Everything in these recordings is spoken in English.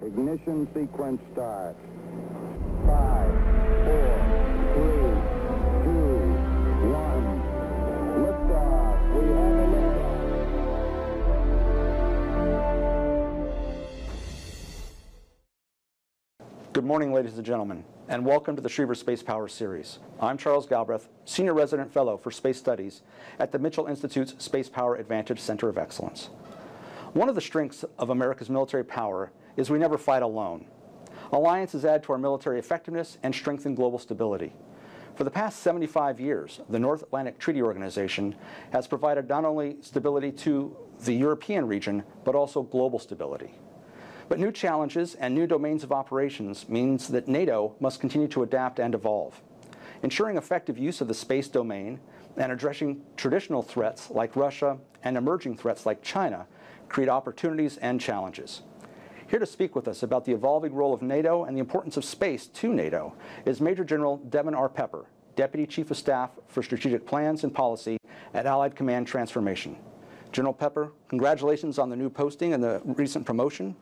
Ignition sequence start. 5, 4, 3, 2, 1. Liftoff. We have a liftoff. Good morning, ladies and gentlemen, and welcome to the Schriever Spacepower series. I'm Charles Galbraith, Senior Resident Fellow for Space Studies at the Mitchell Institute's Spacepower Advantage Center of Excellence. One of the strengths of America's military power is we never fight alone. Alliances add to our military effectiveness and strengthen global stability. For the past 75 years, the North Atlantic Treaty Organization has provided not only stability to the European region, but also global stability. But new challenges and new domains of operations means that NATO must continue to adapt and evolve. Ensuring effective use of the space domain and addressing traditional threats like Russia and emerging threats like China create opportunities and challenges. Here to speak with us about the evolving role of NATO and the importance of space to NATO is Major General Devin R. Pepper, Deputy Chief of Staff for Strategic Plans and Policy at Allied Command Transformation. General Pepper, congratulations on the new posting and the recent promotion.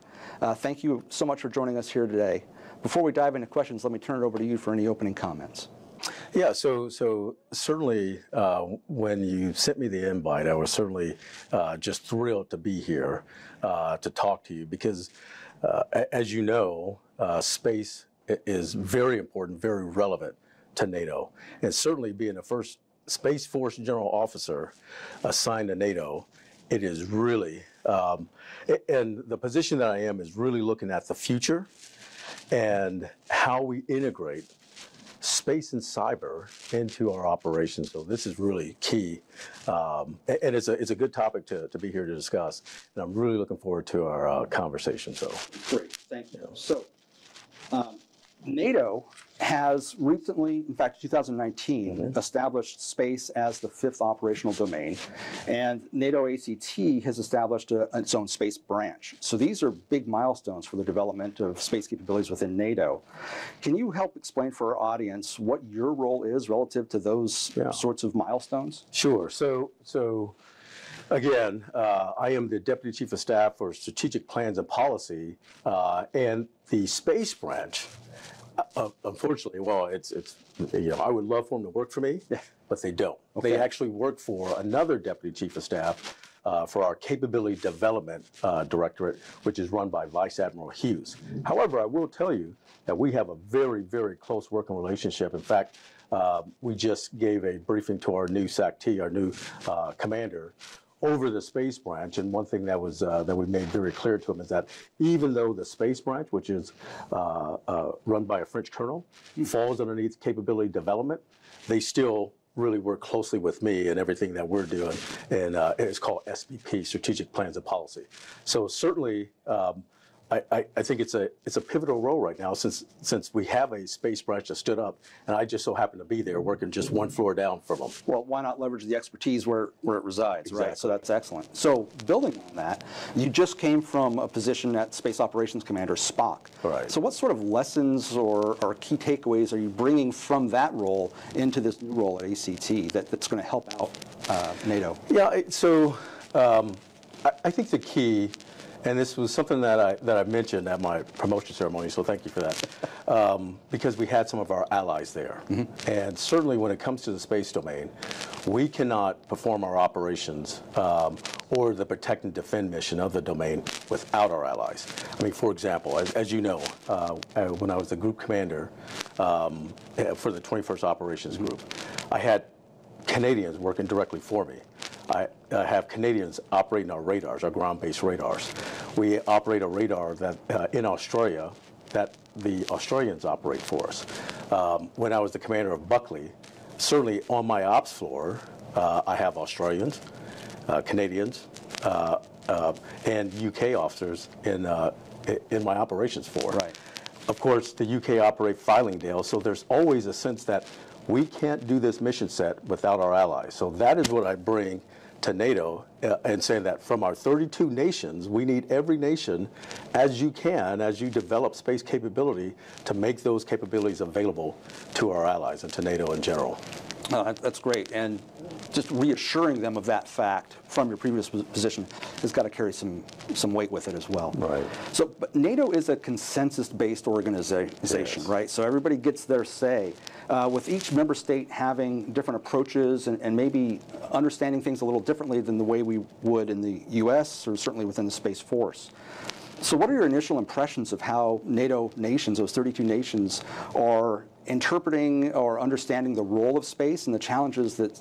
Thank you so much for joining us here today. Before we dive into questions, let me turn it over to you for any opening comments. Yeah, so certainly when you sent me the invite, I was certainly just thrilled to be here to talk to you because, as you know, space is very important, very relevant to NATO. And certainly being the first Space Force General Officer assigned to NATO, it is really, and the position that I am is really looking at the future and how we integrate space and cyber into our operations. So this is really key. And it's a good topic to be here to discuss. And I'm really looking forward to our conversation. So great, thank you. So NATO has recently, in fact, 2019, established space as the 5th operational domain, and NATO ACT has established its own space branch. So these are big milestones for the development of space capabilities within NATO. Can you help explain for our audience what your role is relative to those sorts of milestones? Sure. So again, I am the Deputy Chief of Staff for Strategic Plans and Policy, and the space branch. Unfortunately, well, it's I would love for them to work for me, but they don't. Okay. They actually work for another Deputy Chief of Staff for our Capability Development Directorate, which is run by Vice Admiral Hughes. However, I will tell you that we have a very, very close working relationship. In fact, we just gave a briefing to our new SACT, our new commander, over the space branch, and one thing that was that we made very clear to him is that even though the space branch, which is run by a French colonel, falls underneath capability development, they still really work closely with me and everything that we're doing, and it's called SPP, Strategic Plans and Policy. So certainly, I think it's a pivotal role right now since we have a space branch that stood up, and I just so happen to be there working just one floor down from them. Well, why not leverage the expertise where it resides, exactly. Right? So that's excellent. So building on that, you just came from a position at Space Operations Commander, SPOC. Right. So what sort of lessons or key takeaways are you bringing from that role into this new role at ACT that's going to help out NATO? Yeah, so I think the key, and this was something that I mentioned at my promotion ceremony, so thank you for that, because we had some of our allies there. And certainly when it comes to the space domain, we cannot perform our operations or the protect and defend mission of the domain without our allies. I mean, for example, as you know, when I was the group commander for the 21st Operations Group, I had Canadians working directly for me. I have Canadians operating our radars, our ground-based radars. We operate a radar that in Australia that the Australians operate for us. When I was the commander of Buckley, certainly on my ops floor, I have Australians, Canadians, and UK officers in my operations force. Right. Of course, the UK operate Fylingdale, so there's always a sense that we can't do this mission set without our allies. So that is what I bring to NATO and saying that from our 32 nations, we need every nation as you develop space capability to make those capabilities available to our allies and to NATO in general. That's great, and just reassuring them of that fact from your previous position has got to carry some weight with it as well. Right. So, but NATO is a consensus-based organization, Yes. right? So everybody gets their say, with each member state having different approaches and maybe understanding things a little differently than the way we would in the U.S. or certainly within the Space Force. So what are your initial impressions of how NATO nations, those 32 nations, are interpreting or understanding the role of space and the challenges that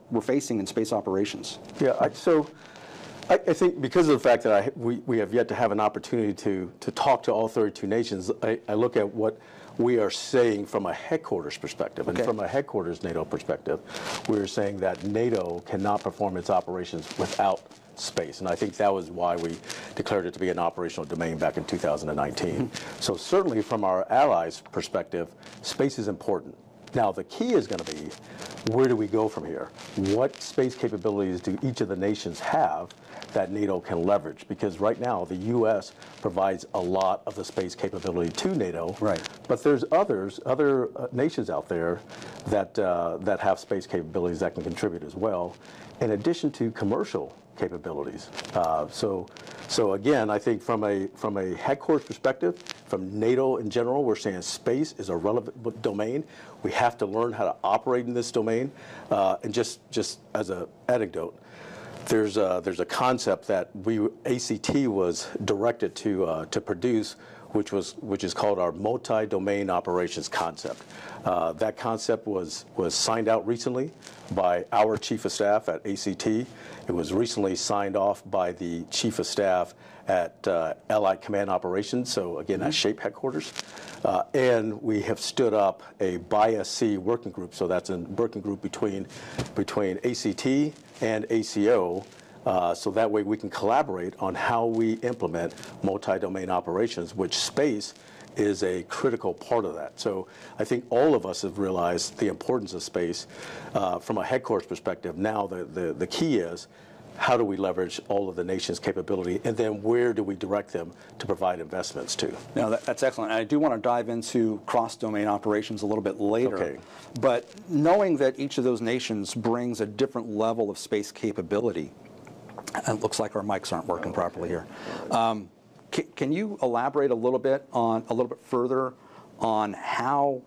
we're facing in space operations? Yeah, I think because of the fact that we have yet to have an opportunity to talk to all 32 nations, I look at what we are saying from a headquarters perspective. And from a headquarters NATO perspective, we're saying that NATO cannot perform its operations without space. And I think that was why we declared it to be an operational domain back in 2019. So certainly from our allies' perspective, space is important. Now the key is going to be, where do we go from here? What space capabilities do each of the nations have that NATO can leverage? Because right now the U.S. provides a lot of the space capability to NATO. Right. But there's other nations out there that have space capabilities that can contribute as well, in addition to commercial capabilities. So again, I think from a headquarters perspective, from NATO in general, we're saying space is a relevant domain. We have to learn how to operate in this domain. And just as an anecdote, there's a concept that ACT was directed to produce, which is called our multi-domain operations concept. That concept was signed out recently by our Chief of Staff at ACT. It was recently signed off by the Chief of Staff at Allied Command Operations, so again, at SHAPE headquarters. And we have stood up a BIAC working group, so that's a working group between ACT and ACO, so that way we can collaborate on how we implement multi-domain operations, which space is a critical part of that. So I think all of us have realized the importance of space from a headquarters perspective. Now the key is, how do we leverage all of the nation's capability, and then where do we direct them to provide investments to? Now that's excellent. And I do want to dive into cross-domain operations a little bit later. Okay. But knowing that each of those nations brings a different level of space capability, and it looks like our mics aren't working properly here. Can you elaborate a little bit further on how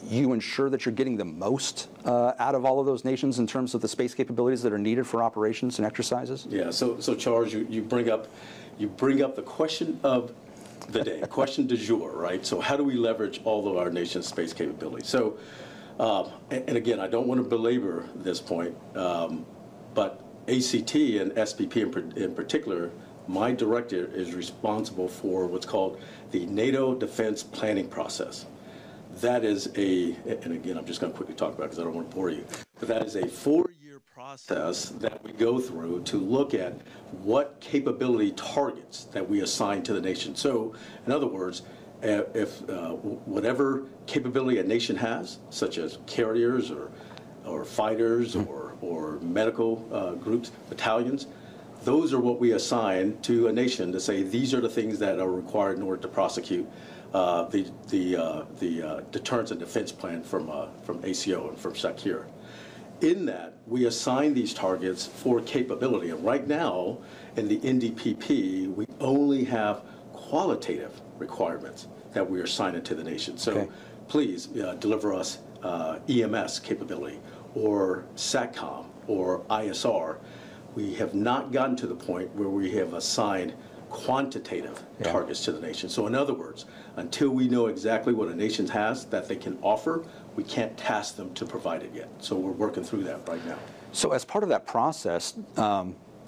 you ensure that you're getting the most out of all of those nations in terms of the space capabilities that are needed for operations and exercises? Yeah. So Charles, you bring up the question of the day, question du jour, right? So how do we leverage all of our nation's space capabilities? So, and again, I don't want to belabor this point, but ACT and SPP in particular, my director is responsible for what's called the NATO defense planning process. That is and again, I'm just going to quickly talk about it because I don't want to bore you, but that is a 4-year process that we go through to look at what capability targets that we assign to the nation. So, in other words, if whatever capability a nation has, such as carriers or fighters or medical groups, battalions, those are what we assign to a nation to say these are the things that are required in order to prosecute the deterrence and defense plan from ACO and from SACIR. In that, we assign these targets for capability. And right now, in the NDPP, we only have qualitative requirements that we are assigning to the nation. So please deliver us EMS capability or SATCOM or ISR. We have not gotten to the point where we have assigned quantitative targets to the nation. So in other words, until we know exactly what a nation has that they can offer, we can't task them to provide it yet. So we're working through that right now. So as part of that process,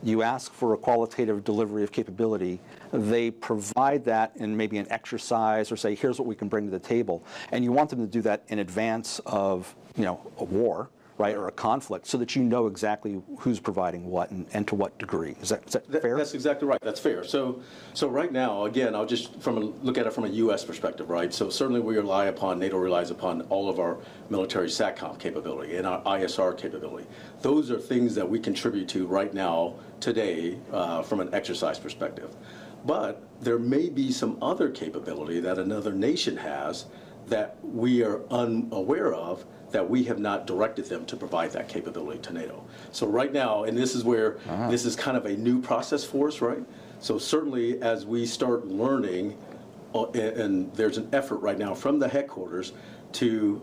you ask for a qualitative delivery of capability. They provide that in maybe an exercise or say, here's what we can bring to the table. And you want them to do that in advance of, a war, right, or a conflict, so that you know exactly who's providing what and to what degree. Is that fair? That's exactly right. That's fair. So right now, again, I'll just look at it from a U.S. perspective, right? So certainly NATO relies upon all of our military SATCOM capability and our ISR capability. Those are things that we contribute to right now, today, from an exercise perspective. But there may be some other capability that another nation has that we are unaware of, that we have not directed them to provide that capability to NATO. So right now, and this is where this is kind of a new process for us, right? So certainly as we start learning, and there's an effort right now from the headquarters to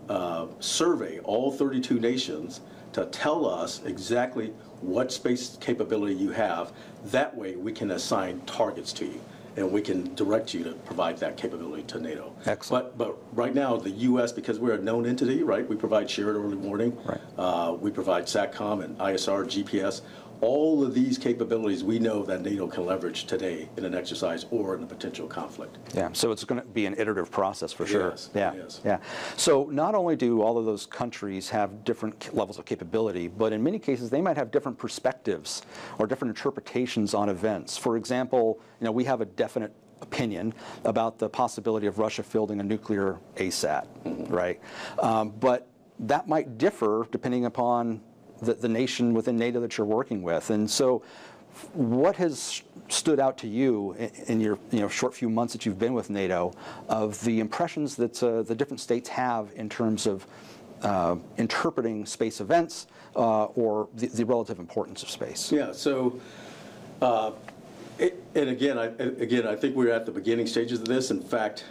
survey all 32 nations to tell us exactly what space capability you have. That way we can assign targets to you, and we can direct you to provide that capability to NATO. Excellent. But right now, the U.S., because we're a known entity, right, we provide shared early warning. Right. We provide SATCOM and ISR, GPS. All of these capabilities we know that NATO can leverage today in an exercise or in a potential conflict. Yeah, so it's going to be an iterative process for sure. Yes, yeah, yes. yeah. So not only do all of those countries have different levels of capability, but in many cases they might have different perspectives or different interpretations on events. For example, we have a definite opinion about the possibility of Russia fielding a nuclear ASAT, right? But that might differ depending upon the nation within NATO that you're working with. And so what has stood out to you in your short few months that you've been with NATO of the impressions that the different states have in terms of interpreting space events or the relative importance of space? Yeah, so and again, I think we're at the beginning stages of this. In fact,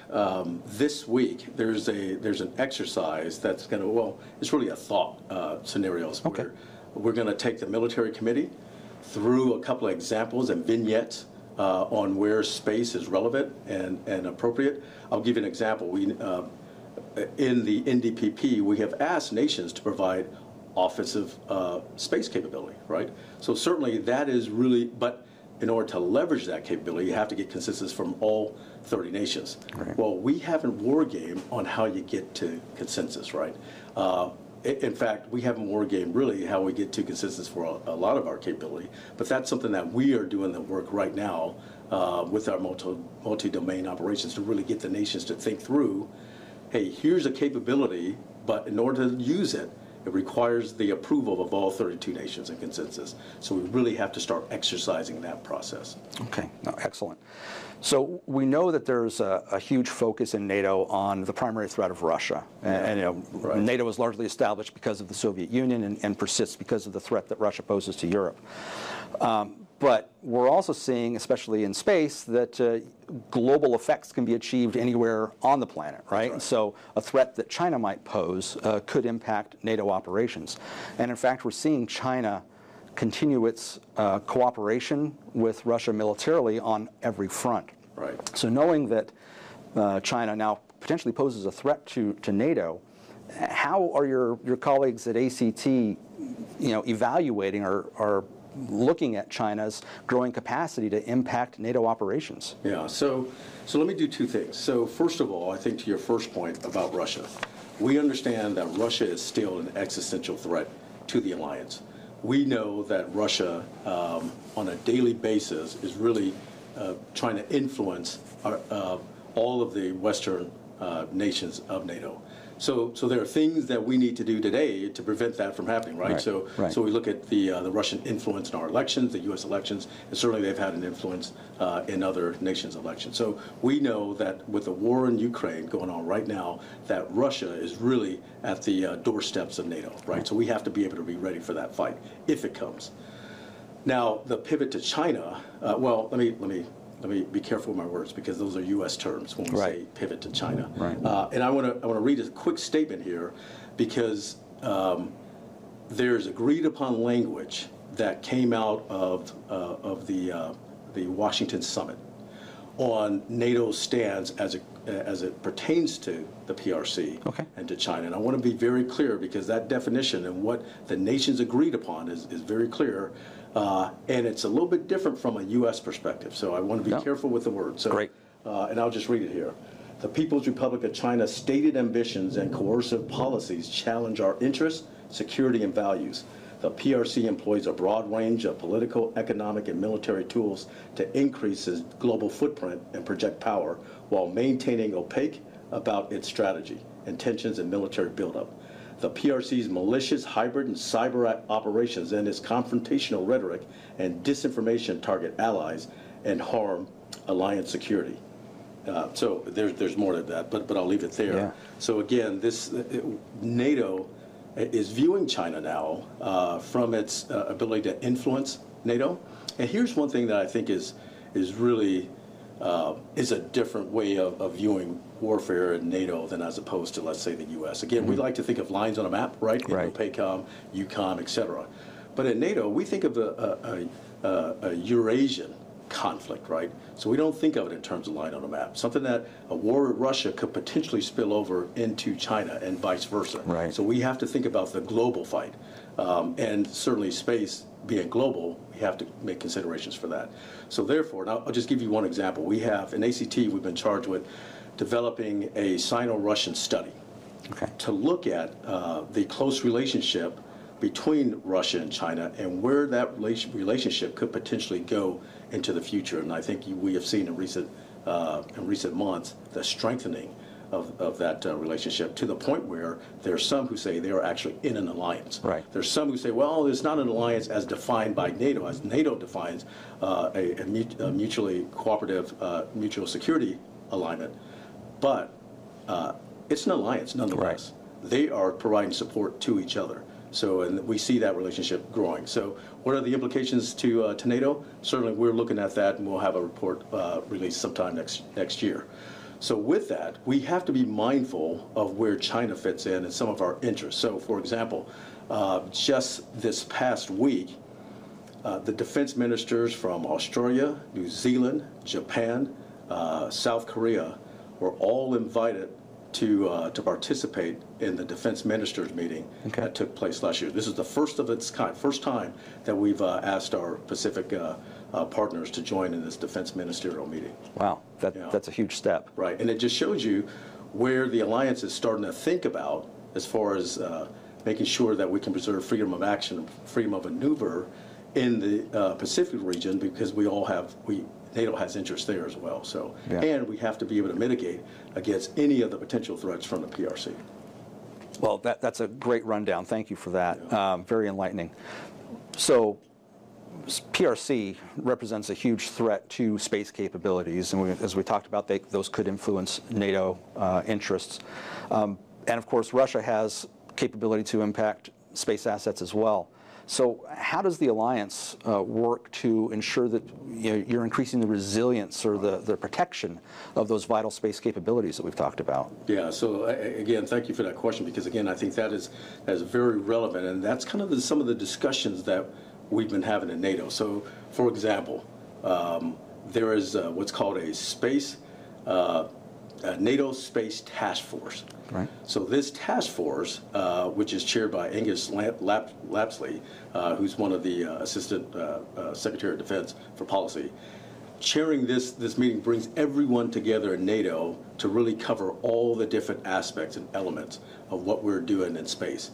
this week there's an exercise that's going to, well, it's really a thought scenarios. Okay. We're going to take the military committee through a couple of examples and vignettes on where space is relevant and appropriate. I'll give you an example. We in the NDPP we have asked nations to provide offensive space capability, right? So certainly that is really, but in order to leverage that capability, you have to get consensus from all 30 nations. Right. Well, we haven't war game on how you get to consensus, right? In fact, we haven't war game really how we get to consensus for a lot of our capability, but that's something that we are doing the work right now with our multi-domain operations to really get the nations to think through, hey, here's a capability, but in order to use it, it requires the approval of all 32 nations and consensus. So we really have to start exercising that process. Okay, no, excellent. So we know that there's a huge focus in NATO on the primary threat of Russia. And Right. NATO was largely established because of the Soviet Union and persists because of the threat that Russia poses to Europe. But we're also seeing, especially in space, that global effects can be achieved anywhere on the planet, right? Right. So a threat that China might pose could impact NATO operations. And in fact, we're seeing China continue its cooperation with Russia militarily on every front. Right. So knowing that China now potentially poses a threat to NATO, how are your colleagues at ACT evaluating or looking at China's growing capacity to impact NATO operations? Yeah, so let me do two things. So first of all, I think to your first point about Russia, we understand that Russia is still an existential threat to the alliance. We know that Russia, on a daily basis, is really trying to influence all of the Western nations of NATO. So there are things that we need to do today to prevent that from happening, right? Right. So we look at the Russian influence in our elections, the U.S. elections, and certainly they've had an influence in other nations' elections. So we know that with the war in Ukraine going on right now, that Russia is really at the doorsteps of NATO, right? So we have to be able to be ready for that fight if it comes. Now, the pivot to China, well, let me be careful with my words because those are U.S. terms when we say pivot to China. Right. And I want to read a quick statement here because there's agreed upon language that came out of the Washington summit on NATO's stance as it pertains to the PRC and to China. And I want to be very clear because that definition and what the nations agreed upon is very clear. And it's a little bit different from a U.S. perspective, so I want to be careful with the words. So, Great. And I'll just read it here. The People's Republic of China's stated ambitions and coercive policies challenge our interests, security, and values. The PRC employs a broad range of political, economic, and military tools to increase its global footprint and project power while maintaining opaque about its strategy, intentions, and military buildup. The PRC's malicious hybrid and cyber operations and its confrontational rhetoric and disinformation target allies and harm alliance security. So there's more to that, but I'll leave it there. Yeah. So again, NATO is viewing China now from its ability to influence NATO. And here's one thing that I think is really is a different way of viewing warfare in NATO than as opposed to, let's say, the U.S. Again, we like to think of lines on a map, right? Right. PACOM, EUCOM, et cetera. But in NATO, we think of a Eurasian conflict, right? So we don't think of it in terms of line on a map. Something that a war with Russia could potentially spill over into China and vice versa. Right. So we have to think about the global fight. And certainly space being global, we have to make considerations for that. So therefore, now I'll just give you one example. We have, in ACT, we've been charged with developing a Sino-Russian study to look at the close relationship between Russia and China and where that relationship could potentially go into the future. And I think we have seen in recent months the strengthening of that relationship to the point where there are some who say they are actually in an alliance. Right. There's some who say, well, it's not an alliance as defined by NATO, as NATO defines a mutually cooperative, mutual security alignment, but it's an alliance nonetheless. Right. They are providing support to each other. So, and we see that relationship growing. So what are the implications to NATO? Certainly we're looking at that, and we'll have a report released sometime next year. So with that, we have to be mindful of where China fits in and some of our interests. So for example, just this past week, the defense ministers from Australia, New Zealand, Japan, South Korea were all invited to participate in the defense ministers meeting that took place last year. This is the first of its kind, first time that we've asked our Pacific partners to join in this defense ministerial meeting. Wow, that's a huge step. Right, and it just shows you where the alliance is starting to think about as far as making sure that we can preserve freedom of action, freedom of maneuver in the Pacific region, because NATO has interest there as well. So, and we have to be able to mitigate against any of the potential threats from the PRC. Well, that's a great rundown. Thank you for that. Very enlightening. So, PRC represents a huge threat to space capabilities, and as we talked about, those could influence NATO interests. And of course, Russia has capability to impact space assets as well. So how does the alliance work to ensure that you're increasing the resilience or the protection of those vital space capabilities that we've talked about? Yeah, so again, thank you for that question, because again, I think that is very relevant, and that's kind of some of the discussions that we've been having in NATO. So for example, there is what's called a NATO Space Task Force. Right. So this task force, which is chaired by Angus Lapsley, who's one of the Assistant Secretary of Defense for Policy, chairing this meeting brings everyone together in NATO to really cover all the different aspects and elements of what we're doing in space.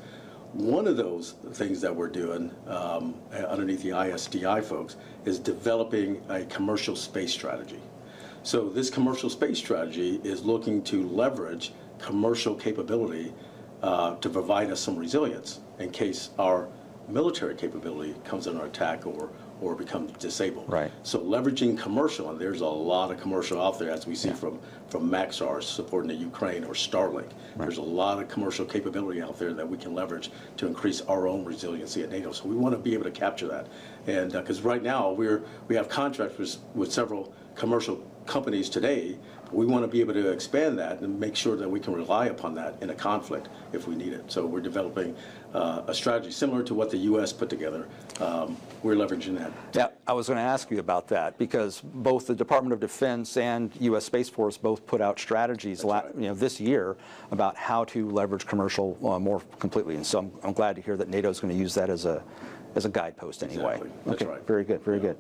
One of those things that we're doing underneath the ISDI folks is developing a commercial space strategy. So this commercial space strategy is looking to leverage commercial capability to provide us some resilience in case our military capability comes under attack or becomes disabled. Right. So leveraging commercial, and there's a lot of commercial out there, as we see from Maxar supporting the Ukraine or Starlink. Right. There's a lot of commercial capability out there that we can leverage to increase our own resiliency at NATO. So we want to be able to capture that, and because right now we have contracts with several commercial companies today. We want to be able to expand that and make sure that we can rely upon that in a conflict if we need it. So we're developing a strategy similar to what the U.S. put together. We're leveraging that. Yeah, I was going to ask you about that, because both the Department of Defense and U.S. Space Force both put out strategies this year about how to leverage commercial more completely. And so I'm glad to hear that NATO is going to use that as a guidepost anyway. Exactly. That's right. Very good, very good.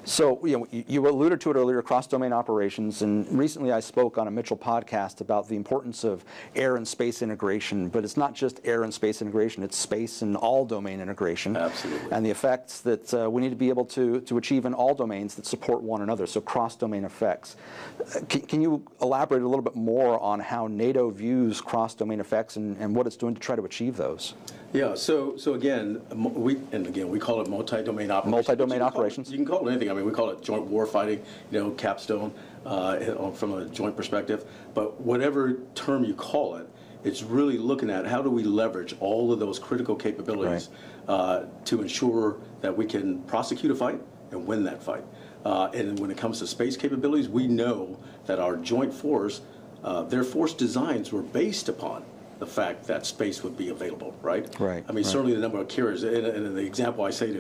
So you alluded to it earlier, cross-domain operations, and recently I spoke on a Mitchell podcast about the importance of air and space integration, but it's not just air and space integration, it's space and all domain integration. Absolutely. And the effects that we need to be able to achieve in all domains that support one another, so cross-domain effects. Can you elaborate a little bit more on how NATO views cross-domain effects and what it's doing to try to achieve those? Yeah, so again, we call it multi-domain operations. Multi-domain operations. You can call it anything. I mean, we call it joint war fighting, capstone. from a joint perspective. But whatever term you call it, it's really looking at how do we leverage all of those critical capabilities to ensure that we can prosecute a fight and win that fight. And when it comes to space capabilities, we know that our joint force, their force designs were based upon the fact that space would be available, right? Right. I mean, certainly the number of carriers, and the example I say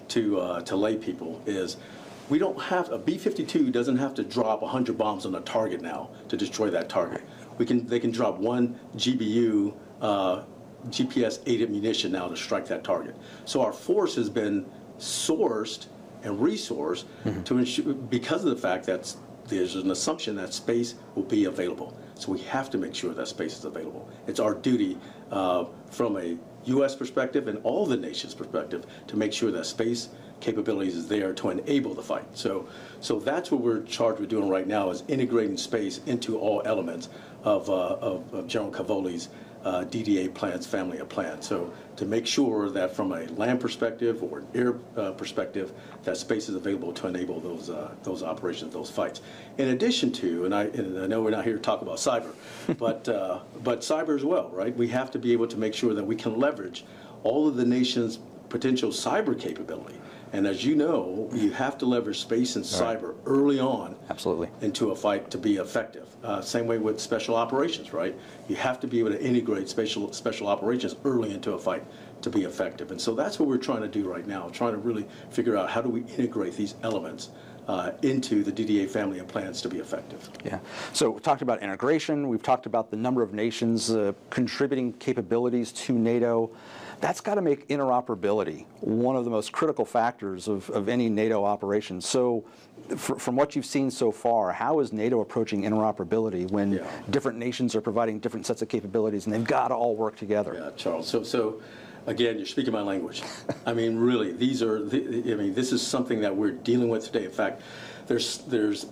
to lay people is, we don't have, a B-52 doesn't have to drop 100 bombs on a target now to destroy that target. They can drop one GBU, GPS-aided munition now to strike that target. So our force has been sourced and resourced to ensure, because of the fact that there's an assumption that space will be available. So we have to make sure that space is available. It's our duty from a U.S. perspective and all the nations' perspective to make sure that space capabilities is there to enable the fight. So that's what we're charged with doing right now, is integrating space into all elements of General Cavoli's DDA plans, family of plans. So to make sure that from a land perspective or an air perspective, that space is available to enable those operations, those fights. In addition to, and I know we're not here to talk about cyber, but cyber as well, right? We have to be able to make sure that we can leverage all of the nation's potential cyber capability. And as you know, you have to leverage space and cyber early on into a fight to be effective. Same way with special operations, right? You have to be able to integrate special operations early into a fight to be effective. And so that's what we're trying to do right now, trying to really figure out how do we integrate these elements into the DDA family of plans to be effective. Yeah. So we talked about integration. We've talked about the number of nations contributing capabilities to NATO. That's got to make interoperability one of the most critical factors of any NATO operation. So from what you've seen so far, how is NATO approaching interoperability when different nations are providing different sets of capabilities and they've got to all work together? Yeah, Charles. So again, you're speaking my language. I mean, really, this is something that we're dealing with today. In fact, there's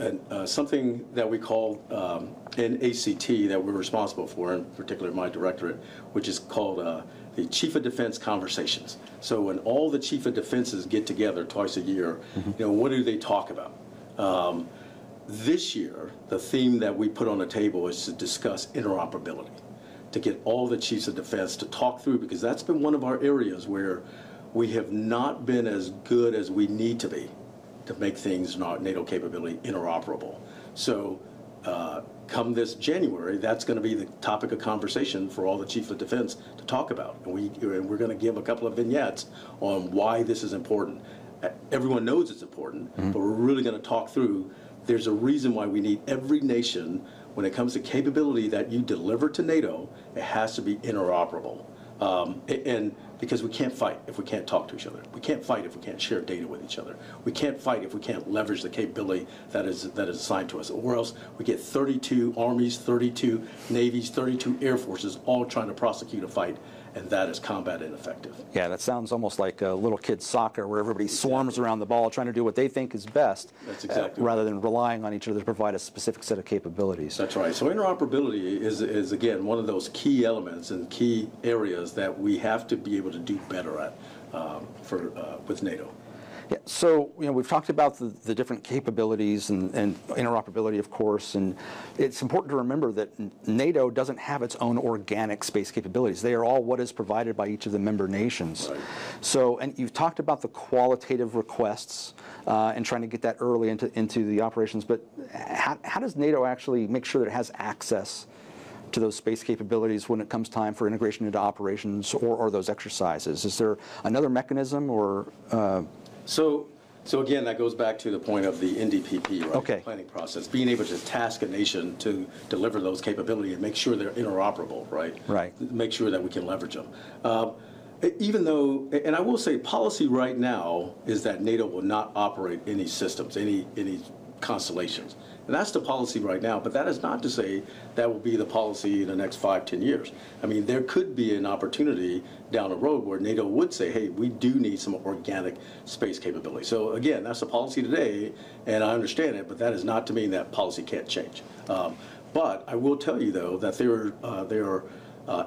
something that we call an ACT that we're responsible for, in particular my directorate, which is called the Chief of Defense Conversations. So when all the Chief of Defenses get together twice a year, what do they talk about? This year, the theme that we put on the table is to discuss interoperability, to get all the Chiefs of Defense to talk through, because that's been one of our areas where we have not been as good as we need to be to make things in our NATO capability interoperable. So come this January, that's going to be the topic of conversation for all the Chiefs of Defense to talk about. And we're going to give a couple of vignettes on why this is important. Everyone knows it's important, but we're really going to talk through, there's a reason why we need every nation, when it comes to capability that you deliver to NATO, it has to be interoperable. And because we can't fight if we can't talk to each other. We can't fight if we can't share data with each other. We can't fight if we can't leverage the capability that is assigned to us. Or else we get 32 armies, 32 navies, 32 air forces all trying to prosecute a fight, and that is combat ineffective. Yeah, that sounds almost like a little kid's soccer where everybody swarms around the ball trying to do what they think is best. That's exactly rather than relying on each other to provide a specific set of capabilities. That's right. So interoperability is again, one of those key elements and key areas that we have to be able to do better at with NATO. Yeah, so we've talked about the different capabilities and interoperability, of course, and it's important to remember that NATO doesn't have its own organic space capabilities. They are all what is provided by each of the member nations. Right. So, and you've talked about the qualitative requests and trying to get that early into the operations, but how does NATO actually make sure that it has access to those space capabilities when it comes time for integration into operations or those exercises? Is there another mechanism or... So again, that goes back to the point of the NDPP, right? Okay. The planning process, being able to task a nation to deliver those capabilities and make sure they're interoperable, right? Right. Make sure that we can leverage them. Even though, and I will say, policy right now is that NATO will not operate any systems, any constellations. And that's the policy right now, but that is not to say that will be the policy in the next 5-10 years. I mean, there could be an opportunity down the road where NATO would say, hey, we do need some organic space capability. So again, that's the policy today, and I understand it, but that is not to mean that policy can't change. But I will tell you, though, that there are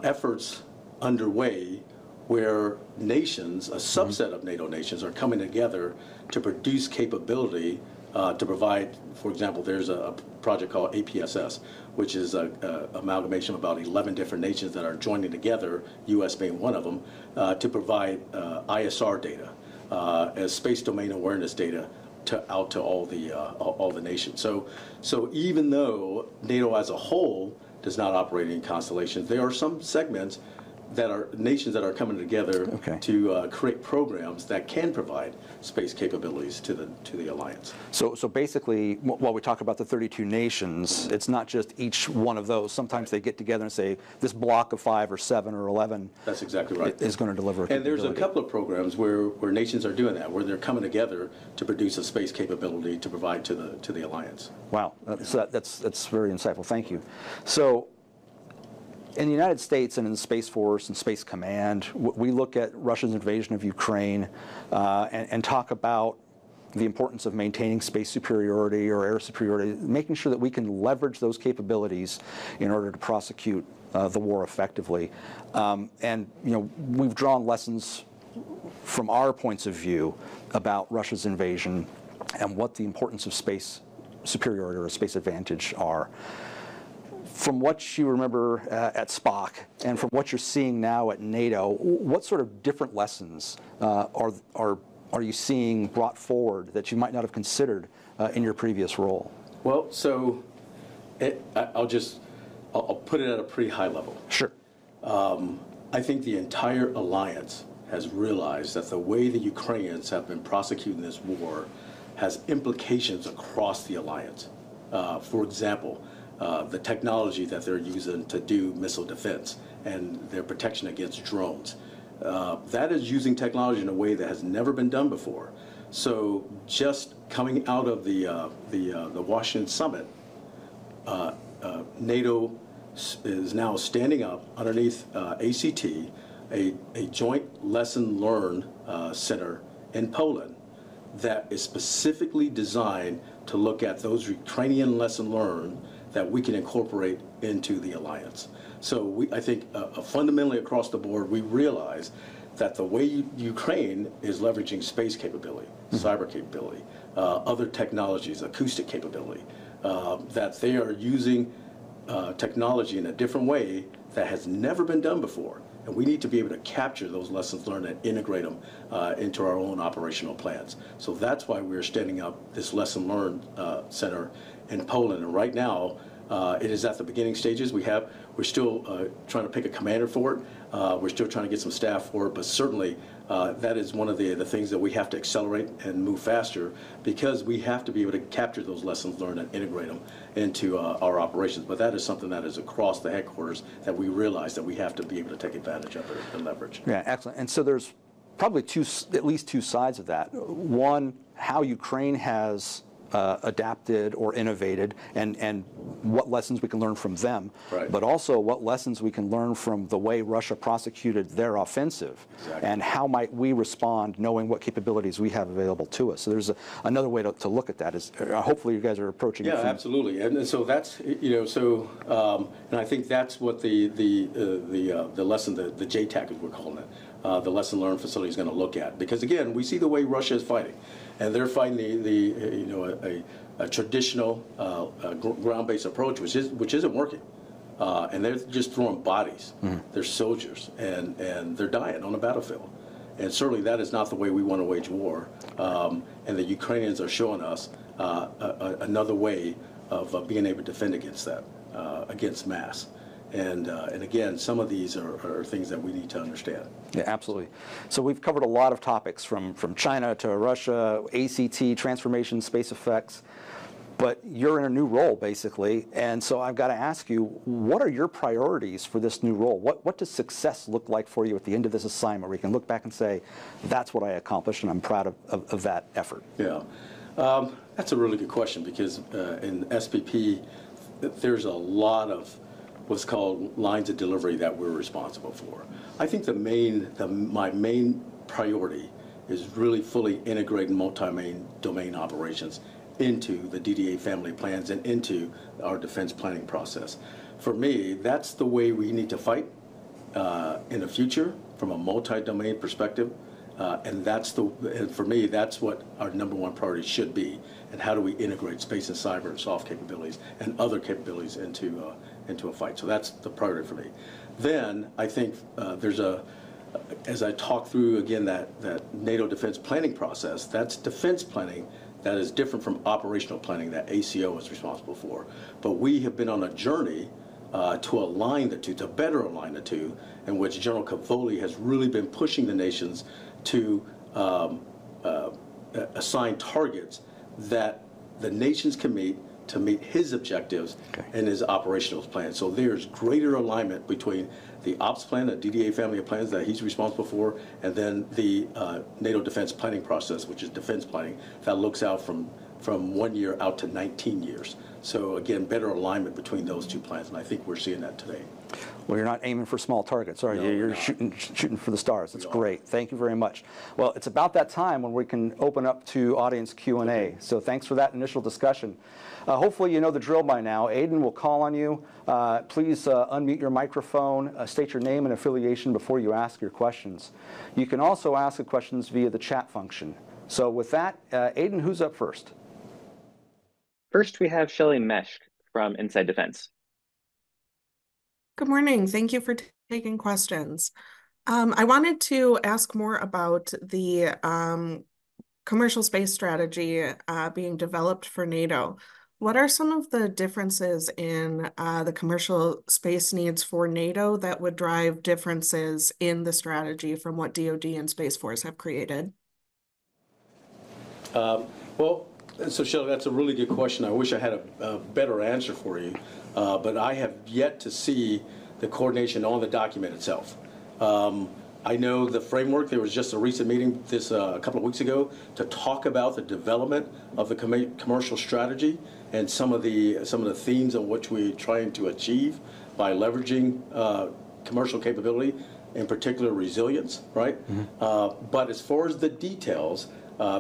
efforts underway where nations, a subset of NATO nations, are coming together to produce capability to provide, for example, there's a project called APSS, which is an amalgamation of about 11 different nations that are joining together, U.S. being one of them, to provide ISR data as space domain awareness data out to all the nations. So even though NATO as a whole does not operate in constellations, there are some segments that are nations that are coming together to create programs that can provide space capabilities to the alliance. So basically, while we talk about the 32 nations, it's not just each one of those. Sometimes they get together and say, this block of 5 or 7 or 11 That's exactly right. is going to deliver a And there's a capability. couple of programs where nations are doing that, where they're coming together to produce a space capability to provide to the alliance. Wow, that's very insightful. Thank you. So, in the United States and in the Space Force and Space Command, we look at Russia's invasion of Ukraine and talk about the importance of maintaining space superiority or air superiority, making sure that we can leverage those capabilities in order to prosecute the war effectively. And we've drawn lessons from our points of view about Russia's invasion and what the importance of space superiority or space advantage are. From what you remember at Spock and from what you're seeing now at NATO, what sort of different lessons are you seeing brought forward that you might not have considered in your previous role? Well, so I'll put it at a pretty high level. Sure. I think the entire alliance has realized that the way the Ukrainians have been prosecuting this war has implications across the alliance. For example, the technology that they're using to do missile defense and their protection against drones. That is using technology in a way that has never been done before. So just coming out of the Washington summit, NATO is now standing up underneath ACT, a joint lesson learned center in Poland that is specifically designed to look at those Ukrainian lesson learned that we can incorporate into the alliance. So I think fundamentally across the board, we realize that the way Ukraine is leveraging space capability, cyber capability, other technologies, acoustic capability, that they are using technology in a different way that has never been done before. And we need to be able to capture those lessons learned and integrate them into our own operational plans. So that's why we're standing up this lesson learned center in Poland. And right now, it is at the beginning stages. We're still trying to pick a commander for it. We're still trying to get some staff for it, but certainly that is one of the things that we have to accelerate and move faster, because we have to be able to capture those lessons learned and integrate them into our operations. But that is something that is across the headquarters that we realize that we have to be able to take advantage of and leverage. Yeah, excellent. And so there's probably at least two sides of that. One, how Ukraine has adapted or innovated, and what lessons we can learn from them, right. But also what lessons we can learn from the way Russia prosecuted their offensive, exactly. And how might we respond knowing what capabilities we have available to us. So there's another way to look at that. Is hopefully you guys are approaching it from... absolutely. And so that's, and I think that's what the lesson, the JTAC as we're calling it, the lesson learned facility is going to look at. Because again, we see the way Russia is fighting. And they're fighting a traditional ground-based approach, which isn't working, and they're just throwing bodies. Mm-hmm. They're soldiers, and they're dying on the battlefield. And certainly that is not the way we want to wage war. And the Ukrainians are showing us another way of being able to defend against that, against mass. And again, some of these are things that we need to understand. Yeah, absolutely. So we've covered a lot of topics from China to Russia, ACT, transformation, space effects, but you're in a new role basically, and so I've got to ask you, what are your priorities for this new role? What does success look like for you at the end of this assignment, where you can look back and say, that's what I accomplished and I'm proud of that effort? Yeah, that's a really good question, because in SPP, there's a lot of what's called lines of delivery that we're responsible for. I think my main priority is really fully integrating multi-domain operations into the DDA family plans and into our defense planning process. For me, that's the way we need to fight in the future from a multi-domain perspective, And for me, that's what our #1 priority should be. And how do we integrate space and cyber and soft capabilities and other capabilities into a fight? So that's the priority for me. Then I think as I talk through again that NATO defense planning process, that's defense planning that is different from operational planning that ACO is responsible for. But we have been on a journey to align the two, to better align the two, in which General Cavoli has really been pushing the nations to assign targets that the nations can meet to meet his objectives and his operational plan. So there's greater alignment between the ops plan, the DDA family of plans that he's responsible for, and then the NATO defense planning process, which is defense planning, that looks out from 1 year out to 19 years. So again, better alignment between those two plans, and I think we're seeing that today. Well, you're not aiming for small targets, are you? You're shooting for the stars. That's great. Thank you very much. Well, it's about that time when we can open up to audience Q&A. So thanks for that initial discussion. Hopefully you know the drill by now. Aiden will call on you. Please unmute your microphone, state your name and affiliation before you ask your questions. You can also ask the questions via the chat function. So with that, Aiden, who's up first? First, we have Shelley Mesh from Inside Defense. Good morning. Thank you for taking questions. I wanted to ask more about the commercial space strategy being developed for NATO. What are some of the differences in the commercial space needs for NATO that would drive differences in the strategy from what DoD and Space Force have created? Well, so Shelley, that's a really good question. I wish I had a better answer for you, but I have yet to see the coordination on the document itself. I know the framework. There was just a recent meeting a couple of weeks ago to talk about the development of the commercial strategy and some of the themes on which we're trying to achieve by leveraging commercial capability, in particular resilience, right? Mm-hmm. But as far as the details,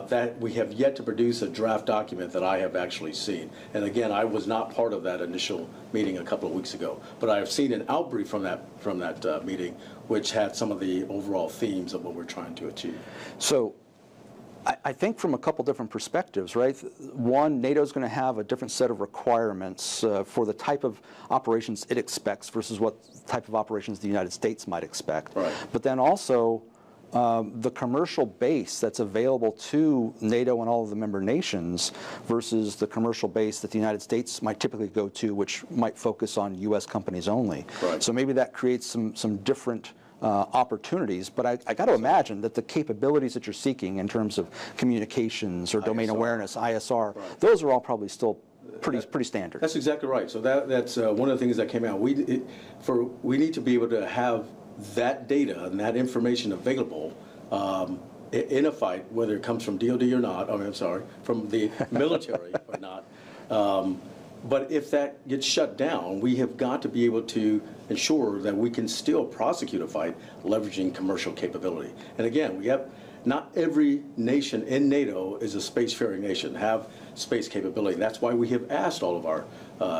that we have yet to produce a draft document that I have actually seen. And again, I was not part of that initial meeting a couple of weeks ago, but I have seen an outbrief from that meeting, which had some of the overall themes of what we're trying to achieve. So I think from a couple different perspectives, right? One, NATO is going to have a different set of requirements for the type of operations it expects versus what type of operations the United States might expect. Right. But then also, the commercial base that's available to NATO and all of the member nations versus the commercial base that the United States might typically go to, which might focus on U.S. companies only. Right. So maybe that creates some different opportunities, but I got to imagine that the capabilities that you're seeking in terms of communications or domain awareness, ISR, those are all probably still pretty standard. That's exactly right. So that's one of the things that came out. We need to be able to have that data and that information available in a fight, whether it comes from DoD or not, from the military or not. But if that gets shut down, we have got to be able to ensure that we can still prosecute a fight leveraging commercial capability. And again, not every nation in NATO is a spacefaring nation, have space capability. That's why we have asked all of our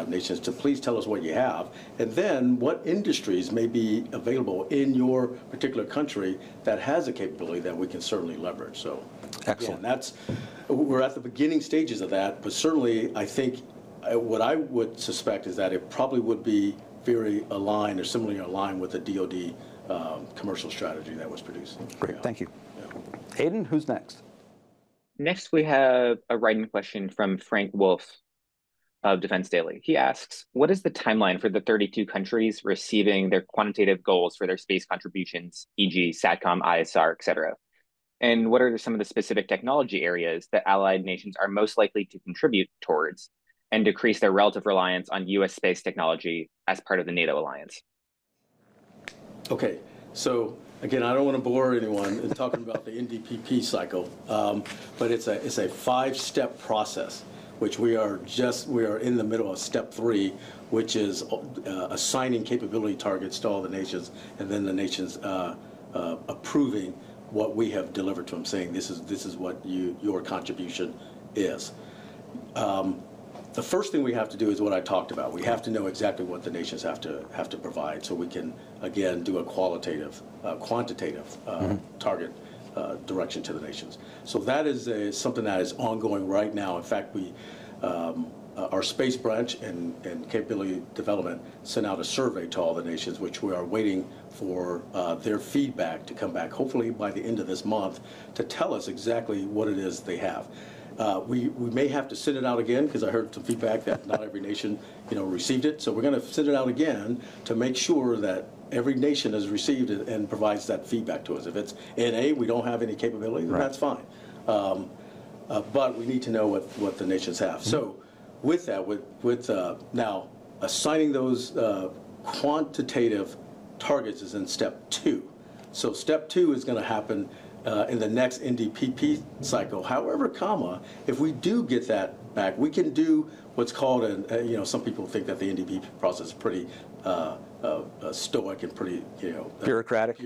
nations to please tell us what you have, and then what industries may be available in your particular country that has a capability that we can certainly leverage. So, excellent. Again, we're at the beginning stages of that, but certainly I think what I would suspect is that it probably would be very aligned or similarly aligned with the DoD commercial strategy that was produced. Great, thank you. Aiden, who's next? Next, we have a writing question from Frank Wolf of Defense Daily. He asks, what is the timeline for the 32 countries receiving their quantitative goals for their space contributions, e.g. SATCOM, ISR, et cetera? And what are some of the specific technology areas that allied nations are most likely to contribute towards and decrease their relative reliance on U.S. space technology as part of the NATO alliance? Okay, so again, I don't want to bore anyone in talking about the NDPP cycle, but it's a 5-step process, which we are in the middle of step 3, which is assigning capability targets to all the nations, and then the nations approving what we have delivered to them, saying this is what your contribution is. The first thing we have to do is what I talked about. We have to know exactly what the nations have to provide, so we can again do a quantitative target direction to the nations. So that is something that is ongoing right now. In fact, our space branch and capability development sent out a survey to all the nations, which we are waiting for their feedback to come back, hopefully by the end of this month, to tell us exactly what it is they have. We may have to send it out again, because I heard some feedback that not every nation, received it. So we're going to send it out again to make sure that every nation has received it and provides that feedback to us. If it's NA, we don't have any capability, then that's fine. But we need to know what the nations have. Mm-hmm. So with that, now assigning those quantitative targets is in step 2. So step 2 is going to happen in the next NDPP cycle. However, if we do get that back, we can do what's called some people think that the NDPP process is pretty stoic and pretty, bureaucratic.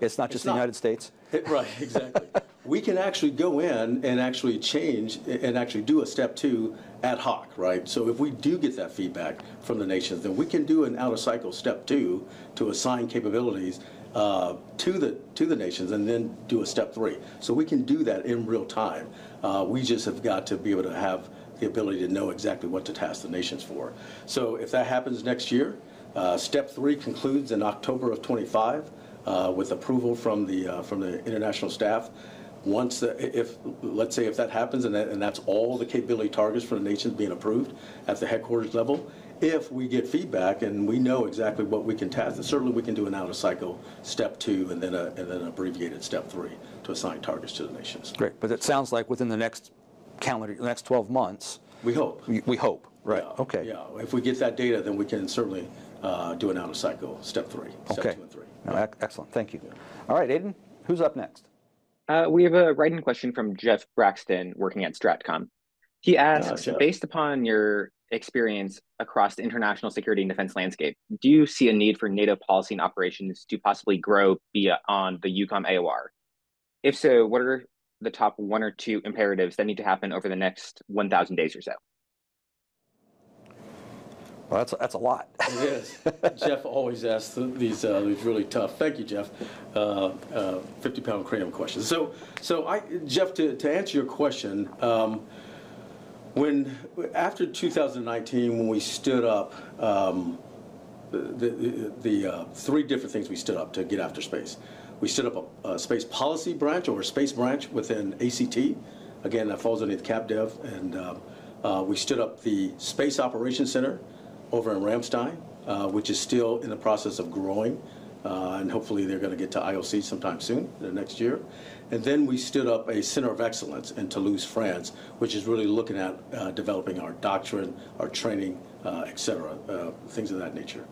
It's not just the United States. Right, exactly. We can actually go in and actually change and actually do a step 2 ad hoc, right? So if we do get that feedback from the nations, then we can do an out-of-cycle step 2 to assign capabilities to the nations, and then do a step 3. So we can do that in real time. We just have got to be able to have the ability to know exactly what to task the nations for. So if that happens next year, step 3 concludes in October of 25 with approval from the international staff. Once, let's say if that happens, and that's all the capability targets for the nations being approved at the headquarters level, if we get feedback and we know exactly what we can task, then certainly we can do an out-of-cycle step 2 and then an abbreviated step 3 to assign targets to the nations. Great, but it sounds like within the next 12 months. We hope. We hope, right? Yeah, okay. Yeah, if we get that data, then we can certainly do an out-of-cycle step 3, step 2 and 3. No, excellent, thank you. Yeah. All right, Aiden, who's up next? We have a write-in question from Jeff Braxton working at Stratcom. He asks, based upon your experience across the international security and defense landscape, do you see a need for NATO policy and operations to possibly grow beyond the EUCOM AOR? If so, what are the top 1 or 2 imperatives that need to happen over the next 1,000 days or so? Well, that's a lot. It is. Jeff always asks these really tough. Thank you, Jeff. 50-pound cranium questions. So Jeff, to answer your question, after 2019, when we stood up the 3 different things we stood up to get after space. We stood up a space policy branch, or a space branch within ACT. Again, that falls under the CapDev, and we stood up the Space Operations Center over in Ramstein, which is still in the process of growing, and hopefully they're going to get to IOC sometime soon, the next year. And then we stood up a Center of Excellence in Toulouse, France, which is really looking at developing our doctrine, our training, et cetera, things of that nature.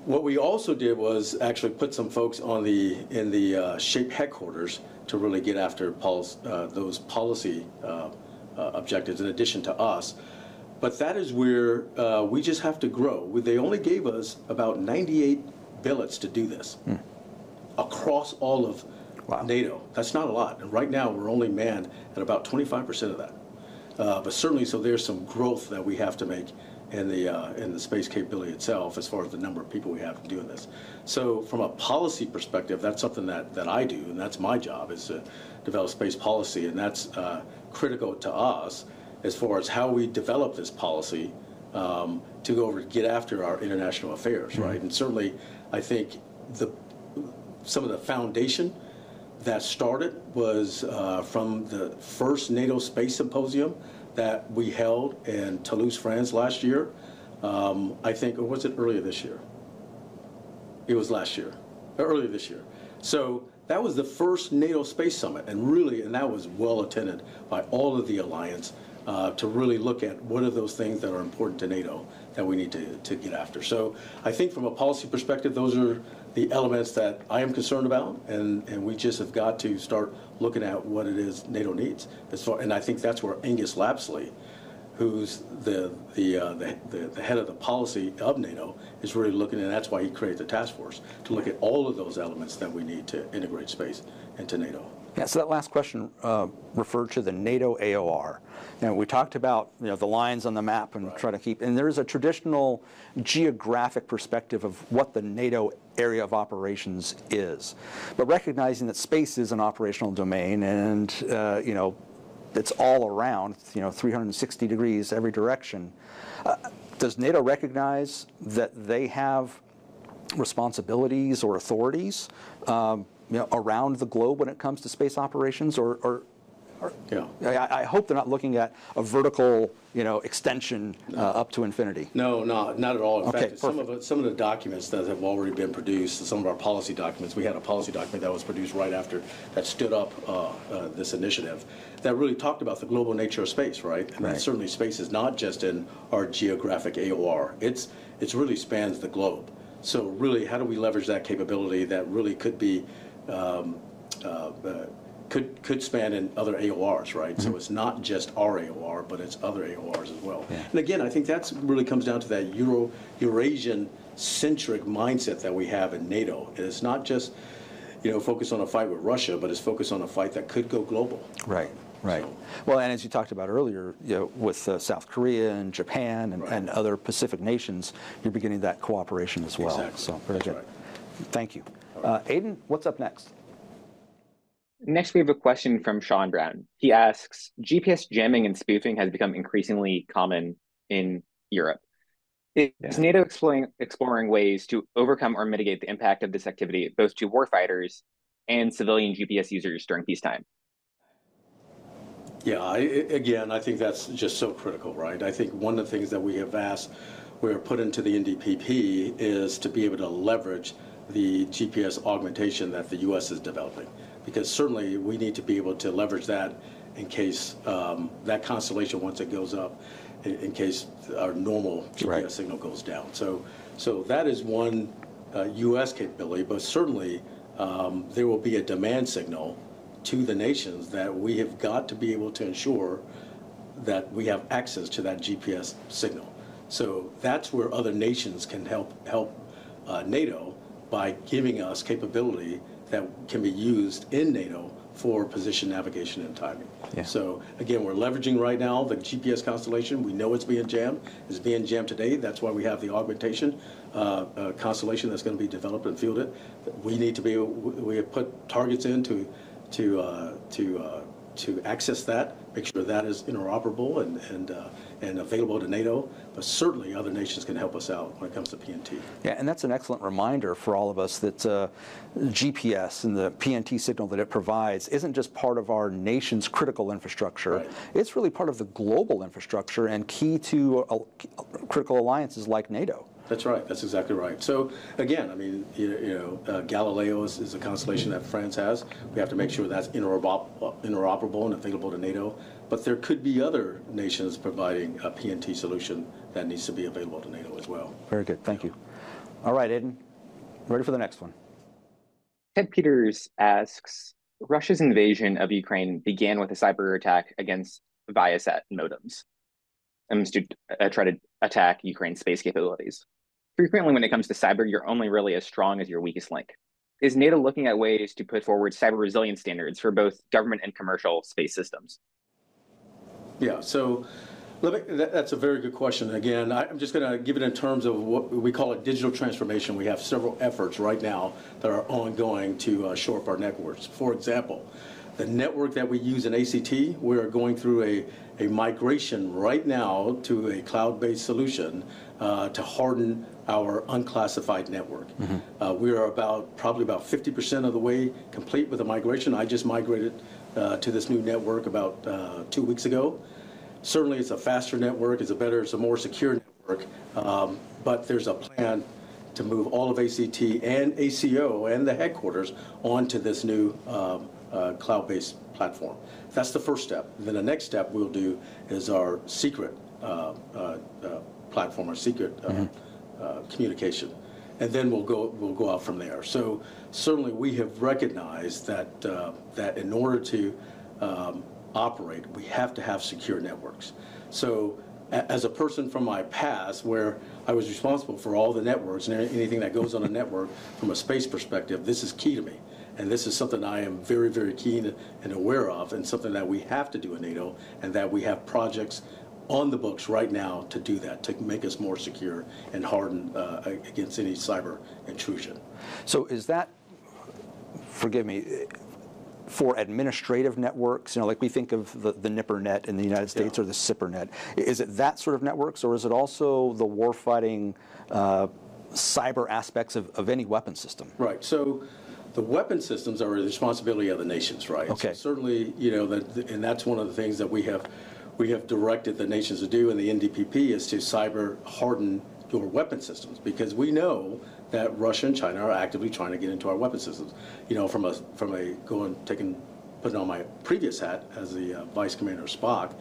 What we also did was actually put some folks in the SHAPE headquarters to really get after those policy objectives in addition to us. But that is where we just have to grow. They only gave us about 98 billets to do this across all of NATO. That's not a lot. And right now we're only manned at about 25% of that. But certainly, so there's some growth that we have to make in the space capability itself as far as the number of people we have doing this. So from a policy perspective, that's something that I do, and that's my job, is to develop space policy, and that's critical to us as far as how we develop this policy to go over to get after our international affairs, right? And certainly, I think some of the foundation that started was from the first NATO Space Symposium that we held in Toulouse, France last year. I think, or was it earlier this year? It was last year, earlier this year. So that was the first NATO Space Summit, and that was well attended by all of the alliance to really look at what are those things that are important to NATO that we need to get after. So I think from a policy perspective, those are the elements that I am concerned about, and we just have got to start looking at what it is NATO needs. And I think that's where Angus Lapsley, who's the head of the policy of NATO, is really looking, and that's why he created the task force, to look at all of those elements that we need to integrate space into NATO. Yeah, so that last question referred to the NATO AOR. Now, we talked about the lines on the map and try to keep, and there's a traditional geographic perspective of what the NATO area of operations is. But recognizing that space is an operational domain and, it's all around, 360 degrees every direction, does NATO recognize that they have responsibilities or authorities around the globe when it comes to space operations, Yeah. I hope they're not looking at a vertical, extension up to infinity. No, not at all. In fact, some of the documents that have already been produced, some of our policy documents, we had a policy document that was produced right after that stood up this initiative that really talked about the global nature of space, right? And Right. certainly space is not just in our geographic AOR. It's really spans the globe. So really, how do we leverage that capability that really could be could span in other AORs, right? So it's not just our AOR, but it's other AORs as well. Yeah. And again, I think that's really comes down to that Eurasian-centric mindset that we have in NATO. And it's not just, focused on a fight with Russia, but it's focused on a fight that could go global. Right. Right. So- Well, and as you talked about earlier, with South Korea and Japan and other Pacific nations, you're beginning that cooperation as well. Exactly. So very That's good. right. Thank you. Aidan, what's up next? Next, we have a question from Sean Brown. He asks, GPS jamming and spoofing has become increasingly common in Europe. Is NATO exploring ways to overcome or mitigate the impact of this activity, both to warfighters and civilian GPS users during peacetime? Yeah, again, I think that's just so critical, right? I think one of the things that we have put into the NDPP is to be able to leverage the GPS augmentation that the U.S. is developing. Because certainly we need to be able to leverage that in case that constellation, once it goes up, in case our normal GPS signal goes down. So that is one U.S. capability, but certainly there will be a demand signal to the nations that we have got to be able to ensure that we have access to that GPS signal. So that's where other nations can help NATO by giving us capability that can be used in NATO for position navigation and timing. Yeah. So again, we're leveraging right now the GPS constellation. We know it's being jammed. It's being jammed today. That's why we have the augmentation constellation that's going to be developed and fielded. We need to be. We have put targets in to access that, make sure that is interoperable and available to NATO. But certainly other nations can help us out when it comes to PNT. Yeah, and that's an excellent reminder for all of us that GPS and the PNT signal that it provides isn't just part of our nation's critical infrastructure. Right. It's really part of the global infrastructure and key to critical alliances like NATO. That's right. That's exactly right. So again, I mean, Galileo is a constellation that France has. We have to make sure that's interoperable and available to NATO. But there could be other nations providing a PNT solution that needs to be available to NATO as well. Very good. Thank you. All right, Aidan, ready for the next one. Ted Peters asks, Russia's invasion of Ukraine began with a cyber attack against Viasat modems to try to attack Ukraine's space capabilities. Frequently, when it comes to cyber, you're only really as strong as your weakest link. Is NATO looking at ways to put forward cyber resilience standards for both government and commercial space systems? Yeah, so that's a very good question. Again, I'm just going to give it in terms of what we call a digital transformation. We have several efforts right now that are ongoing to shore up our networks. For example, the network that we use in ACT, we are going through a migration right now to a cloud-based solution to harden our unclassified network. We are probably about 50% of the way complete with the migration. I just migrated to this new network about 2 weeks ago. Certainly it's a faster network, it's a more secure network, but there's a plan to move all of ACT and ACO and the headquarters onto this new cloud-based platform. That's the first step. Then the next step we'll do is our secret platform, our secret communication, and then we'll go out from there. So certainly we have recognized that that in order to operate, we have to have secure networks. So as a person from my past, where I was responsible for all the networks and anything that goes on a network from a space perspective. This is key to me. And this is something I am very, very keen and aware of, and something that we have to do in NATO, and that we have projects on the books right now to do that, to make us more secure and hardened against any cyber intrusion. So is that, forgive me, for administrative networks, like we think of the NIPRNet in the United States, or the SIPRNet, is it that sort of networks, or is it also the warfighting cyber aspects of any weapon system? Right. So the weapon systems are the responsibility of the nations, right? Okay. So certainly, and that's one of the things that we have directed the nations to do in the NDPP, is to cyber harden your weapon systems, because we know that Russia and China are actively trying to get into our weapon systems. Putting on my previous hat as the Vice Commander of SPOC,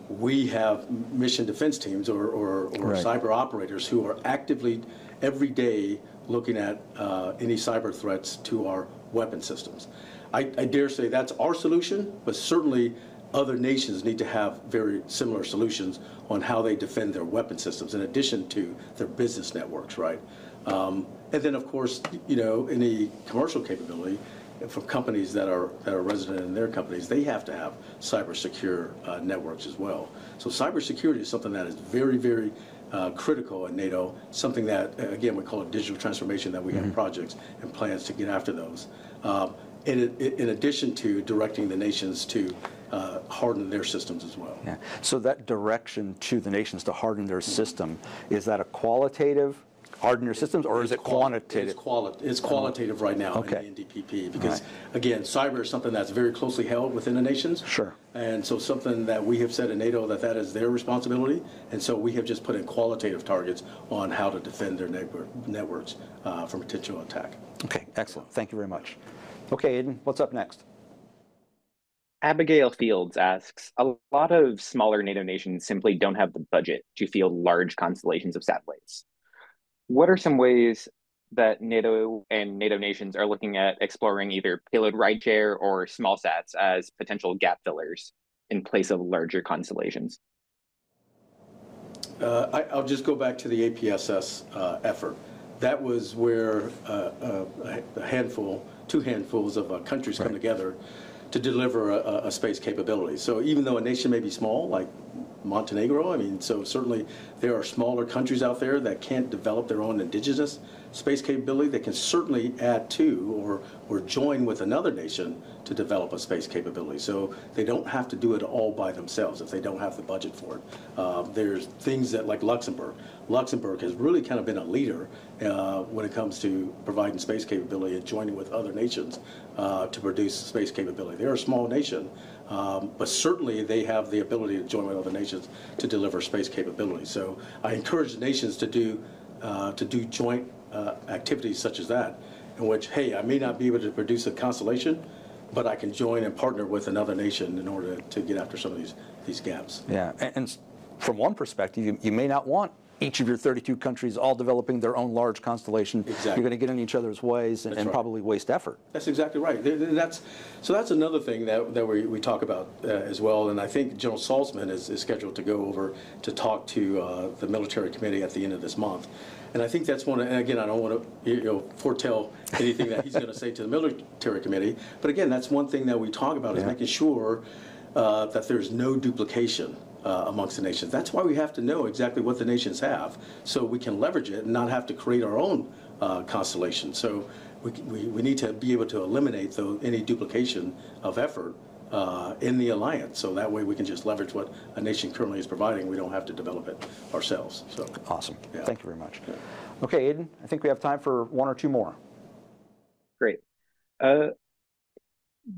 we have mission defense teams or right. cyber operators who are actively every day looking at any cyber threats to our weapon systems. I dare say that's our solution, but certainly other nations need to have very similar solutions on how they defend their weapon systems, in addition to their business networks, right? And then, of course, any commercial capability from companies that are resident in their companies, they have to have cyber secure networks as well. So cybersecurity is something that is very, very critical in NATO, something that, again, we call it digital transformation, that we have projects and plans to get after those. In addition to directing the nations to harden their systems as well. Yeah. So that direction to the nations to harden their system, is that a qualitative harden your systems, or is it quantitative? It's qualitative right now in the NDPP, because, again, cyber is something that's very closely held within the nations. Sure. And so something that we have said in NATO that is their responsibility, and so we have just put in qualitative targets on how to defend their networks from potential attack. Okay, excellent. Thank you very much. Okay, Aiden, what's up next? Abigail Fields asks, a lot of smaller NATO nations simply don't have the budget to field large constellations of satellites. What are some ways that NATO and NATO nations are looking at exploring either payload rideshare or small sats as potential gap fillers in place of larger constellations? I'll just go back to the APSS effort. That was where two handfuls of countries come together to deliver a space capability. So even though a nation may be small, like Montenegro, so certainly there are smaller countries out there that can't develop their own indigenous space capability. They can certainly add to or join with another nation to develop a space capability. So they don't have to do it all by themselves if they don't have the budget for it. There's things that, like Luxembourg. Luxembourg has really kind of been a leader when it comes to providing space capability and joining with other nations to produce space capability. They're a small nation, but certainly they have the ability to join with other nations to deliver space capability. So I encourage the nations to do joint activities such as that, in which, hey, I may not be able to produce a constellation, but I can join and partner with another nation in order to get after some of these gaps. Yeah, and from one perspective, you may not want each of your 32 countries all developing their own large constellation. Exactly. You're going to get in each other's ways and probably waste effort. That's exactly right. So that's another thing that we talk about as well. And I think General Saltzman is scheduled to go over to talk to the military committee at the end of this month. And I think that's one, and again, I don't want to foretell anything that he's going to say to the military committee, but again, that's one thing that we talk about, is making sure that there's no duplication amongst the nations. That's why we have to know exactly what the nations have, so we can leverage it and not have to create our own constellation. So we need to be able to eliminate any duplication of effort in the alliance, so that way we can just leverage what a nation currently is providing. We don't have to develop it ourselves. So awesome. Yeah. Thank you very much. Yeah. Okay, Aiden, I think we have time for one or two more. Great.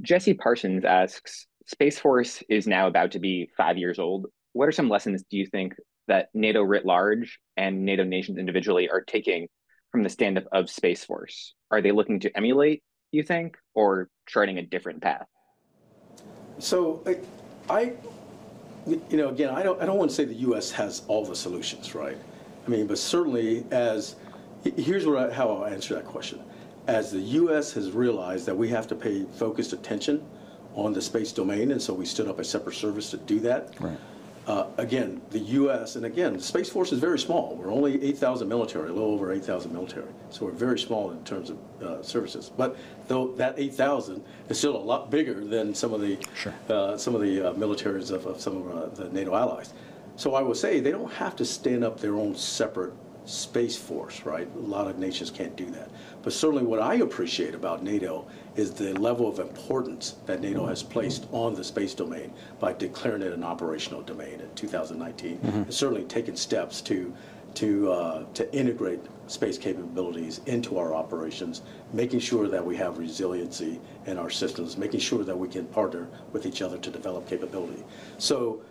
Jesse Parsons asks, Space Force is now about to be 5 years old. What are some lessons do you think that NATO writ large and NATO nations individually are taking from the stand-up of Space Force? Are they looking to emulate, you think, or charting a different path? So, again, I don't want to say the U.S. has all the solutions, right? But certainly, here's how I'll answer that question. As the U.S. has realized that we have to pay focused attention on the space domain, and so we stood up a separate service to do that. Right. again, the U.S., and again, the Space Force is very small. We're only 8,000 military, a little over 8,000 military. So we're very small in terms of services. But though that 8,000 is still a lot bigger than some of the militaries of some of the NATO allies. So I would say they don't have to stand up their own separate Space Force, right? A lot of nations can't do that. But certainly what I appreciate about NATO is the level of importance that NATO has placed on the space domain by declaring it an operational domain in 2019. And certainly taking steps to integrate space capabilities into our operations, making sure that we have resiliency in our systems, making sure that we can partner with each other to develop capability. So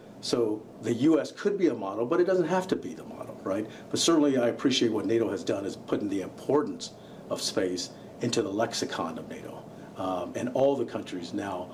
the U.S. could be a model, but it doesn't have to be the model, right? But certainly I appreciate what NATO has done is putting the importance of space into the lexicon of NATO. And all the countries now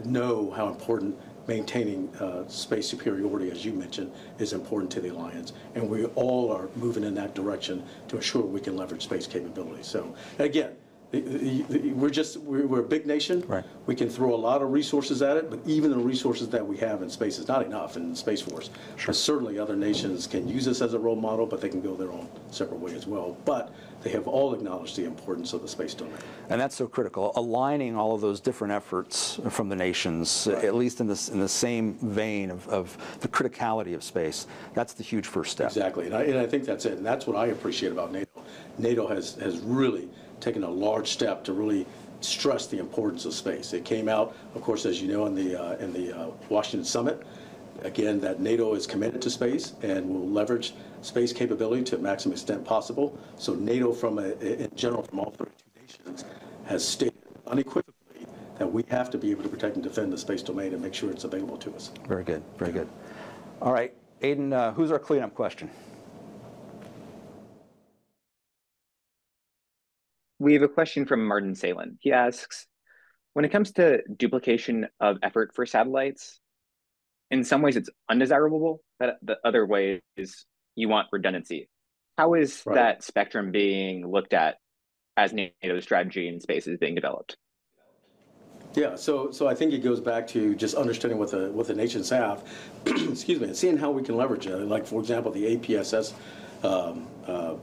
know how important maintaining space superiority, as you mentioned, is important to the alliance. And we all are moving in that direction to ensure we can leverage space capabilities. So again, we're a big nation. Right. We can throw a lot of resources at it, but even the resources that we have in space is not enough in the Space Force. Sure. But certainly other nations can use this as a role model, but they can go their own separate way as well. But they have all acknowledged the importance of the space domain. And that's so critical. Aligning all of those different efforts from the nations, Right. at least in the same vein of the criticality of space, that's the huge first step. Exactly, and I think that's it. And that's what I appreciate about NATO. NATO has really taken a large step to really stress the importance of space. It came out, of course, as you know, in the Washington summit, again, that NATO is committed to space and will leverage space capability to the maximum extent possible. So NATO, in general, from all 32 nations, has stated unequivocally that we have to be able to protect and defend the space domain and make sure it's available to us. Very good, very good. All right, Aiden, who's our cleanup question? We have a question from Martin Salen. He asks, when it comes to duplication of effort for satellites, in some ways it's undesirable, but the other way is you want redundancy. How is Right. that spectrum being looked at as NATO's strategy in space is being developed? Yeah, so I think it goes back to just understanding what the nations have, excuse me, and seeing how we can leverage it. Like, for example, the APSS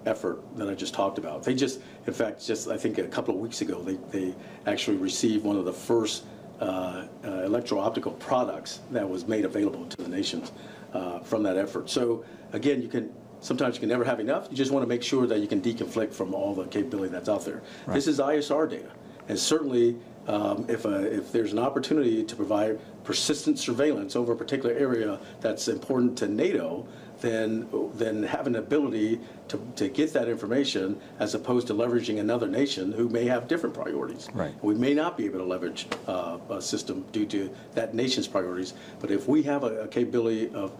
effort that I just talked about. They just, in fact, I think a couple of weeks ago, they actually received one of the first electro-optical products that was made available to the nations from that effort. So again, sometimes you can never have enough. You just want to make sure that you can deconflict from all the capability that's out there. Right. This is ISR data, and certainly if there's an opportunity to provide persistent surveillance over a particular area that's important to NATO, then have an ability to get that information as opposed to leveraging another nation who may have different priorities. Right. We may not be able to leverage a system due to that nation's priorities, but if we have a capability of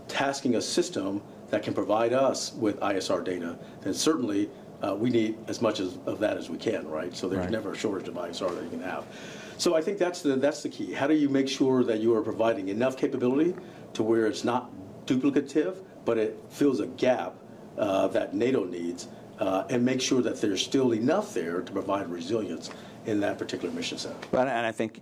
tasking a system that can provide us with ISR data, then certainly we need as much of that as we can, right? So there's Right. never a shortage of ISR that you can have. So I think that's the key. How do you make sure that you are providing enough capability to where it's not duplicative, but it fills a gap that NATO needs, and make sure that there's still enough there to provide resilience in that particular mission set. And I think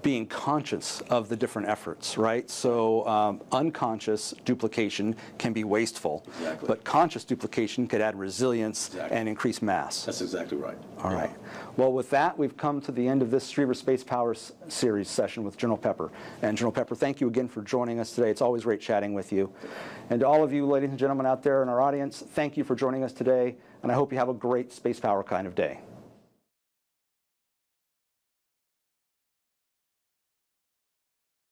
being conscious of the different efforts, right? So unconscious duplication can be wasteful, Exactly. but conscious duplication could add resilience Exactly. and increase mass. That's exactly right. All right. Well, with that, we've come to the end of this Schriever Spacepower series session with General Pepper. And General Pepper, thank you again for joining us today. It's always great chatting with you. And to all of you, ladies and gentlemen out there in our audience, thank you for joining us today. And I hope you have a great Spacepower kind of day.